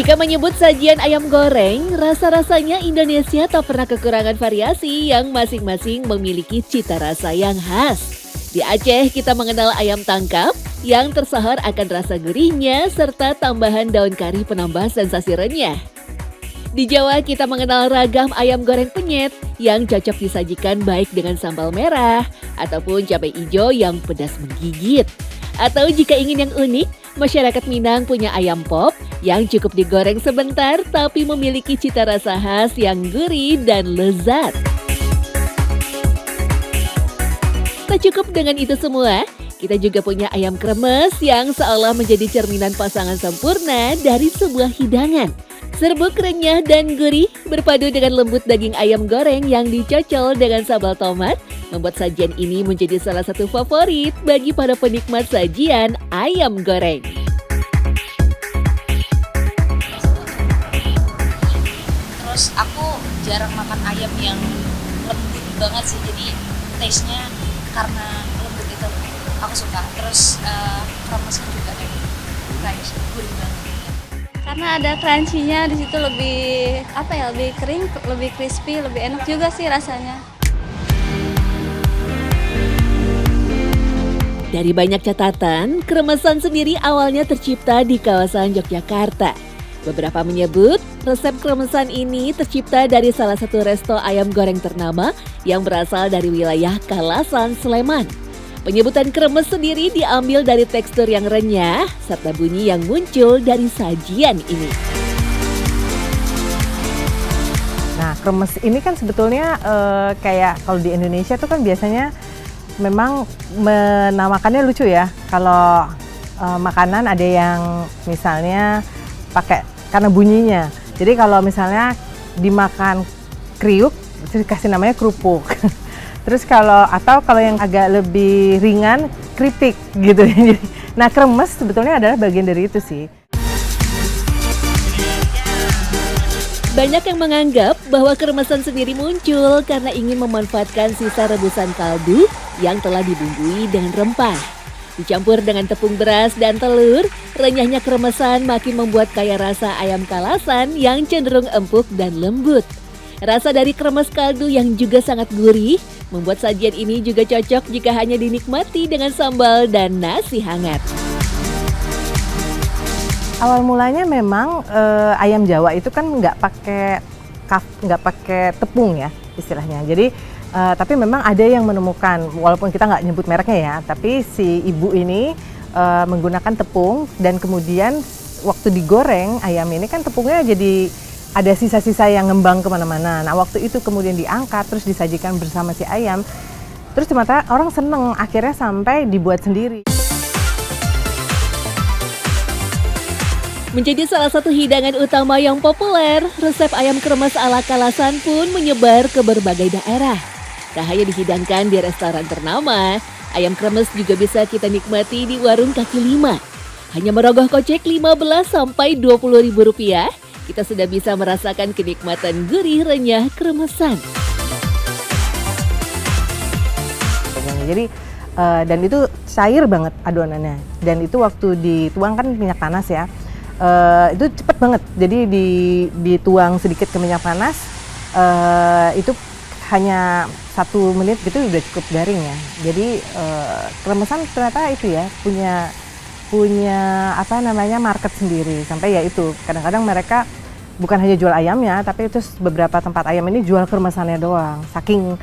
Jika menyebut sajian ayam goreng, rasa-rasanya Indonesia tak pernah kekurangan variasi yang masing-masing memiliki cita rasa yang khas. Di Aceh kita mengenal ayam tangkap yang tersohor akan rasa gurihnya serta tambahan daun kari penambah sensasi renyah. Di Jawa kita mengenal ragam ayam goreng penyet yang cocok disajikan baik dengan sambal merah ataupun cabai hijau yang pedas menggigit. Atau jika ingin yang unik, masyarakat Minang punya ayam pop yang cukup digoreng sebentar tapi memiliki cita rasa khas yang gurih dan lezat. Tak cukup dengan itu semua, kita juga punya ayam kremes yang seolah menjadi cerminan pasangan sempurna dari sebuah hidangan. Serbuk renyah dan gurih berpadu dengan lembut daging ayam goreng yang dicocol dengan sambal tomat membuat sajian ini menjadi salah satu favorit bagi para penikmat sajian ayam goreng. Terus aku jarang makan ayam yang lembut banget sih, jadi taste-nya karena lembut itu aku suka. Terus kremesnya juga kayak gurih banget. Karena ada crunchy-nya di situ lebih lebih kering, lebih crispy, lebih enak juga sih rasanya. Dari banyak catatan, kremesan sendiri awalnya tercipta di kawasan Yogyakarta. Beberapa menyebut resep kremesan ini tercipta dari salah satu resto ayam goreng ternama yang berasal dari wilayah Kalasan, Sleman. Penyebutan kremes sendiri diambil dari tekstur yang renyah serta bunyi yang muncul dari sajian ini. Nah, kremes ini kan sebetulnya kayak kalau di Indonesia tuh kan biasanya memang menamakannya lucu ya. Kalau makanan ada yang misalnya pakai karena bunyinya. Jadi kalau misalnya dimakan kriuk, dikasih namanya kerupuk. Terus kalau yang agak lebih ringan, keripik gitu. Nah, kremes sebetulnya adalah bagian dari itu sih. Banyak yang menganggap bahwa kremesan sendiri muncul karena ingin memanfaatkan sisa rebusan kaldu yang telah dibumbui dengan rempah. Dicampur dengan tepung beras dan telur, renyahnya kremesan makin membuat kaya rasa ayam Kalasan yang cenderung empuk dan lembut. Rasa dari kremes kaldu yang juga sangat gurih, membuat sajian ini juga cocok jika hanya dinikmati dengan sambal dan nasi hangat. Awal mulanya memang ayam Jawa itu kan nggak pakai tepung ya istilahnya. Jadi tapi memang ada yang menemukan, walaupun kita nggak nyebut mereknya ya, tapi si ibu ini menggunakan tepung dan kemudian waktu digoreng ayam ini kan tepungnya jadi ada sisa-sisa yang ngembang kemana-mana. Nah, waktu itu kemudian diangkat terus disajikan bersama si ayam. Terus ternyata orang seneng, akhirnya sampai dibuat sendiri. Menjadi salah satu hidangan utama yang populer, resep ayam kremes ala Kalasan pun menyebar ke berbagai daerah. Tak hanya dihidangkan di restoran ternama, ayam kremes juga bisa kita nikmati di warung kaki lima. Hanya merogoh kocek 15 sampai 20 ribu rupiah, kita sudah bisa merasakan kenikmatan gurih renyah kremesan. Jadi dan itu cair banget adonannya. Dan itu waktu dituang kan minyak panas ya. Itu cepet banget. Jadi dituang sedikit ke minyak panas. Itu hanya 1 menit gitu udah cukup garing ya. Jadi kremesan ternyata itu ya punya market sendiri. Sampai ya itu kadang-kadang mereka bukan hanya jual ayamnya, tapi itu beberapa tempat ayam ini jual kremesannya doang. Saking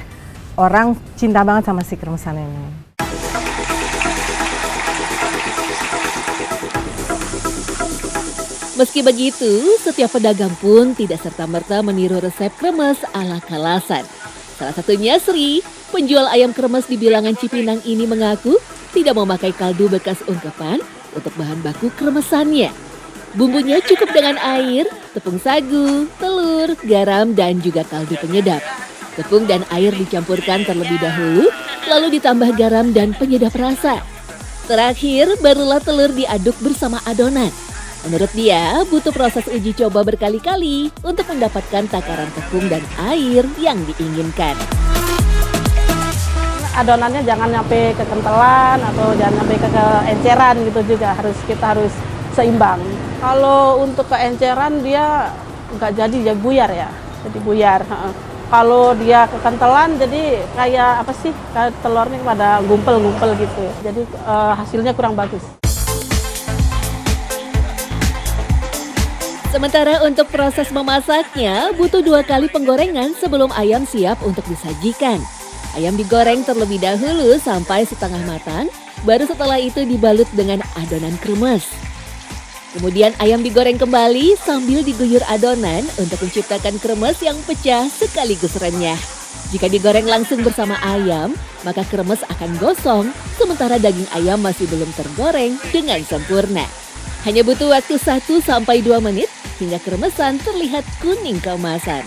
orang cinta banget sama si kremesan ini. Meski begitu, setiap pedagang pun tidak serta-merta meniru resep kremes ala Kalasan. Salah satunya Sri, penjual ayam kremes di bilangan Cipinang ini mengaku tidak memakai kaldu bekas ungkepan untuk bahan baku kremesannya. Bumbunya cukup dengan air, tepung sagu, telur, garam, dan juga kaldu penyedap. Tepung dan air dicampurkan terlebih dahulu, lalu ditambah garam dan penyedap rasa. Terakhir, barulah telur diaduk bersama adonan. Menurut dia, butuh proses uji coba berkali-kali untuk mendapatkan takaran tepung dan air yang diinginkan. Adonannya jangan sampai kekentelan atau jangan sampai keenceran gitu juga. Kita harus seimbang. Kalau untuk keenceran dia nggak jadi buyar ya, jadi buyar. Kalau dia kekentelan jadi kayak apa sih, kayak telurnya pada gumpel-gumpel gitu. Jadi hasilnya kurang bagus. Sementara untuk proses memasaknya butuh 2 kali penggorengan sebelum ayam siap untuk disajikan. Ayam digoreng terlebih dahulu sampai setengah matang, baru setelah itu dibalut dengan adonan kremes. Kemudian ayam digoreng kembali sambil diguyur adonan untuk menciptakan kremes yang pecah sekaligus renyah. Jika digoreng langsung bersama ayam, maka kremes akan gosong, sementara daging ayam masih belum tergoreng dengan sempurna. Hanya butuh waktu 1-2 menit hingga kremesan terlihat kuning keemasan.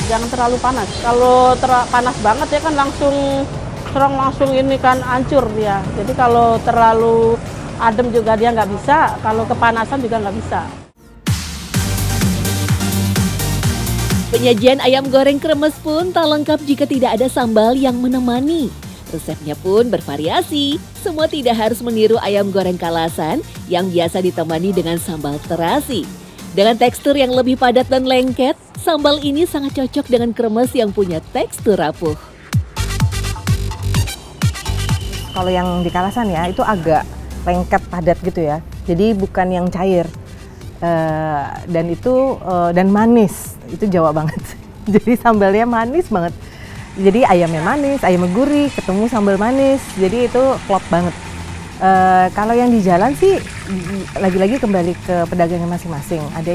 Jangan terlalu panas. Kalau panas banget ya kan langsung ini kan hancur dia. Jadi kalau terlalu adem juga dia nggak bisa. Kalau kepanasan juga nggak bisa. Penyajian ayam goreng kremes pun tak lengkap jika tidak ada sambal yang menemani. Resepnya pun bervariasi. Semua tidak harus meniru ayam goreng Kalasan yang biasa ditemani dengan sambal terasi. Dengan tekstur yang lebih padat dan lengket, sambal ini sangat cocok dengan kremes yang punya tekstur rapuh. Kalau yang di Kalasan ya itu agak lengket padat gitu ya. Jadi bukan yang cair. Dan manis. Itu Jawa banget. Jadi sambalnya manis banget. Jadi ayamnya manis, ayamnya gurih, ketemu sambal manis. Jadi itu klop banget. Kalau yang di jalan sih lagi-lagi kembali ke pedagangnya masing-masing. Ada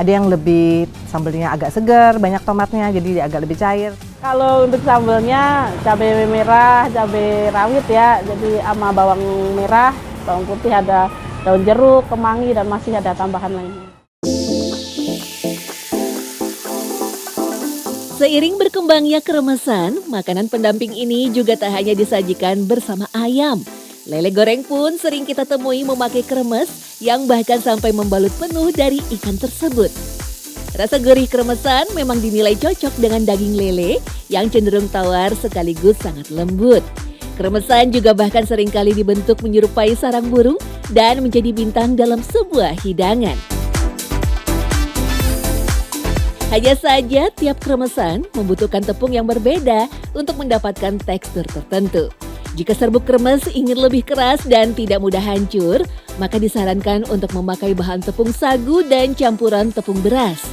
yang lebih sambalnya agak segar, banyak tomatnya jadi agak lebih cair. Kalau untuk sambalnya cabai merah, cabai rawit ya. Jadi sama bawang merah, bawang putih, ada daun jeruk, kemangi dan masih ada tambahan lainnya. Seiring berkembangnya kremesan, makanan pendamping ini juga tak hanya disajikan bersama ayam. Lele goreng pun sering kita temui memakai kremes yang bahkan sampai membalut penuh dari ikan tersebut. Rasa gurih kremesan memang dinilai cocok dengan daging lele yang cenderung tawar sekaligus sangat lembut. Kremesan juga bahkan seringkali dibentuk menyerupai sarang burung dan menjadi bintang dalam sebuah hidangan. Hanya saja tiap kremesan membutuhkan tepung yang berbeda untuk mendapatkan tekstur tertentu. Jika serbuk kremes ingin lebih keras dan tidak mudah hancur, maka disarankan untuk memakai bahan tepung sagu dan campuran tepung beras.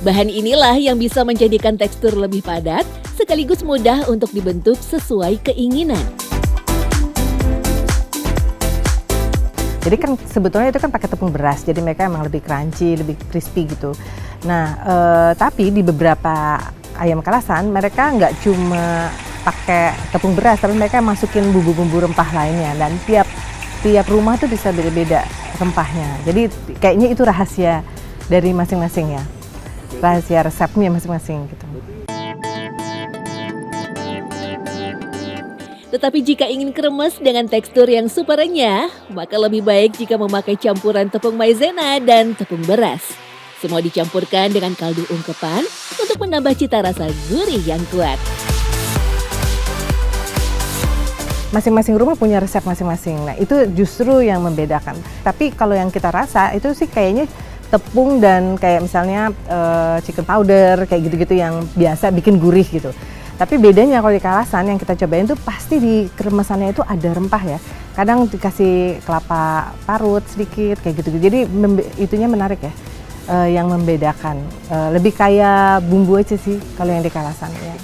Bahan inilah yang bisa menjadikan tekstur lebih padat, sekaligus mudah untuk dibentuk sesuai keinginan. Jadi kan sebetulnya itu kan pakai tepung beras, jadi mereka emang lebih crunchy, lebih crispy gitu. Nah, tapi di beberapa ayam Kalasan mereka nggak cuma pakai tepung beras, tapi mereka masukin bumbu-bumbu rempah lainnya. Dan tiap rumah tuh bisa beda-beda rempahnya. Jadi kayaknya itu rahasia dari masing-masing ya, rahasia resepnya masing-masing gitu. Tetapi jika ingin kremes dengan tekstur yang super renyah, maka lebih baik jika memakai campuran tepung maizena dan tepung beras. Semua dicampurkan dengan kaldu ungkepan untuk menambah cita rasa gurih yang kuat. Masing-masing rumah punya resep masing-masing. Nah, itu justru yang membedakan. Tapi kalau yang kita rasa itu sih kayaknya tepung dan kayak misalnya chicken powder kayak gitu-gitu yang biasa bikin gurih gitu. Tapi bedanya kalau di Kalasan yang kita cobain tuh pasti di kremesannya itu ada rempah ya. Kadang dikasih kelapa parut sedikit kayak gitu. Jadi itunya menarik ya. Yang membedakan. Lebih kayak bumbu aja sih kalau yang di Kalasan ya.